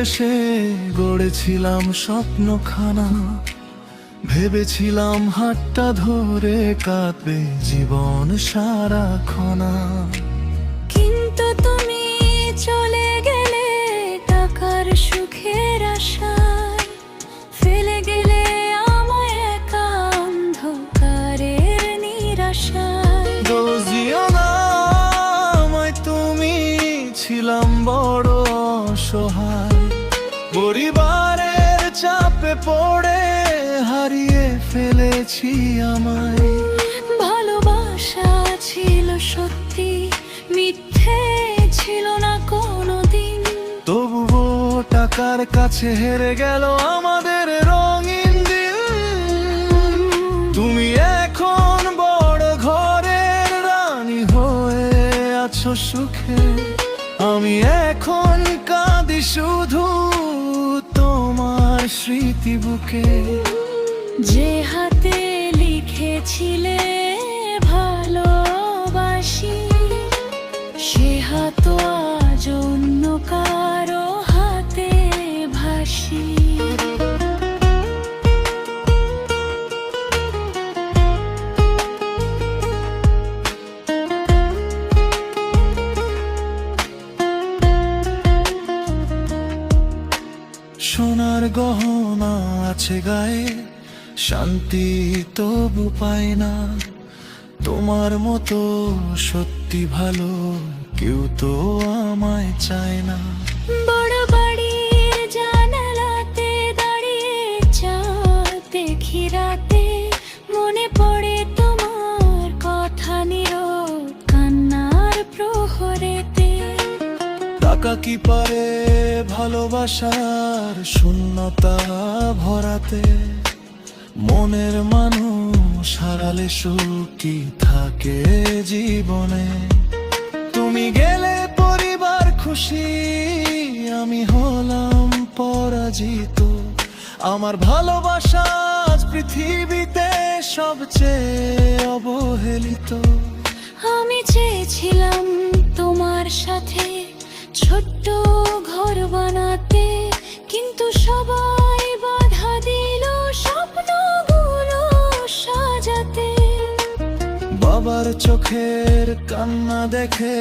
ভালোবেসে গড়েছিলাম স্বপ্নখানা, ভেবেছিলাম হাতটা ধরে কাঁদবে জীবন সারাক্ষণা। কিন্তু তুমি চলে গেলে টাকার সুখের আশায়, ফেলে গেলে আমায় একা অন্ধকারের নিরাশায়। দোষ দিও না আমায়, তুমি ছিলাম বড় অসহায়, পরিবারের চাপে পড়ে হারিয়ে ফেলেছি আমায়। ভালোবাসা ছিল সত্যি, মিথ্যে ছিল না কোনোদিন। তবুও টাকার কাছে হেরে গেল আমাদের রঙিন দিন। তুমি এখন বড় ঘরের রানী হয়ে আছো সুখে, আমি এখন কাঁদি শুধু তোমার স্মৃতি বুকে। যে হাতে লিখেছিলে ভালোবাসি, সে হাত আজ অন্য কারো হাতে ভাসি। সোনার গহনা আছে গায়ে, শান্তি তবু পাই না। তোমার মতো সত্যি ভালো কেউ তো আমায় চায় না। বড় বাড়ির জানালাতে দাঁড়িয়ে চাঁদ দেখি রাতে, মনে পড়ে তোমার কথা নীরব কান্নার প্রহরেতে। টাকা কি পারে ভালোবাসার শূন্যতা ভরাতে, মনের মানুষ হারালে সুখ কি থাকে জীবনে। তুমি গেলে পরিবার খুশি, আমি হলাম পরাজিত। আমার ভালোবাসা আজ পৃথিবীতে সবচেয়ে অবহেলিত। আমি চেয়েছিলাম তোমার সাথে ছোট্ট ঘর বানাতে, কিন্তু সবাই বাধা দিল স্বপ্নগুলো সাজাতে। বাবার চোখের কান্না দেখে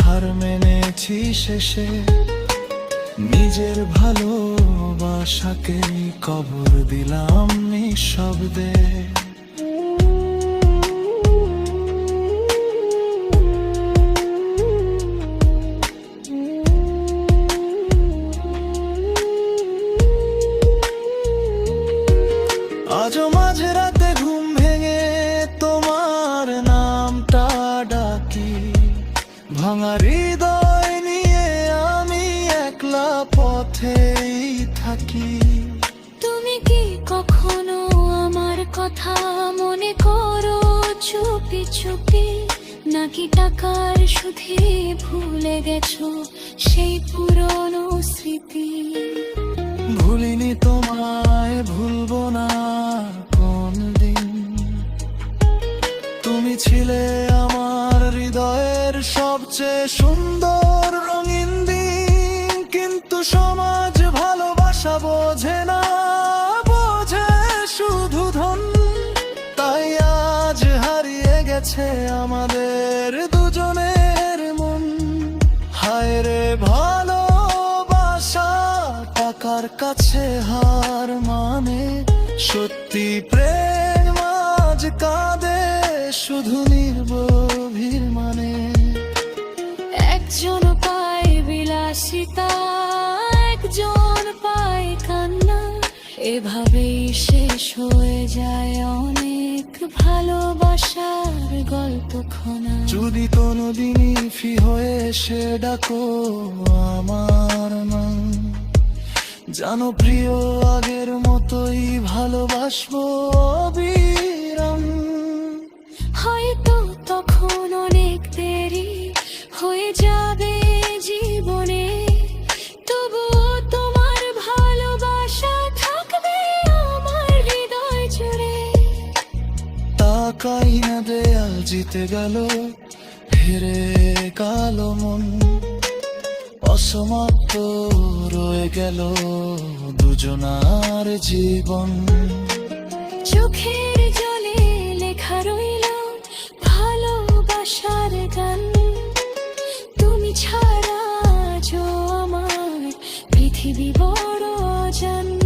হার মেনেছি শেষে, নিজের ভালোবাসাকে কবর দিলাম নিঃশব্দে। আজও মাঝে রাতে ঘুম ভেঙে তোমার নামটা ডাকি, ভাঙা হৃদয় নিয়ে আমি একলা পথেই থাকি। তুমি কি কখনো আমার কথা মনে করো চুপি চুপি, নাকি টাকার সুধে ভুলে গেছো সেই পুরনো স্মৃতি? ভুলিনি তোমায়, ভুলবো না কোনদিন। তুমি ছিলে আমার হৃদয়ের সবচেয়ে সুন্দর রঙিন দিন। কিন্তু সমাজ ভালোবাসা বোঝে না, বোঝে শুধু ধন। তাই আজ হারিয়ে গেছে আমাদের দুজনের মন। হায় রে ভালোবাসা, টাকার কাছে হার মানে। সত্যি প্রেম আজ কাঁদে শুধু নির্ভীর মানে। একজন পায় বিলাসিতা, একজন পায় কান্না, এভাবেই শেষ হয়ে যায় অনেক ভালোবাসার গল্পখানা। যদি কোনোদিনই ফি হয়ে এসে ডাকো আমার নাম, জানো প্রিয় আগের মতোই ভালোবাসবো অবিরাম। হয়তো তখন অনেক দেরি হয়ে যাবে জীবনে, তবুও তোমার ভালোবাসা থাকবে আমার হৃদয় জুড়ে। তাকাই না দেয়াল জিতে গেল, হেরে কালো মন। অসমাপ্ত রয়ে গেল দুজনার জীবন। চোখের জলে লেখা রইল ভালোবাসার গান। তুমি ছাড়া আজও আমার পৃথিবী বড় অজান।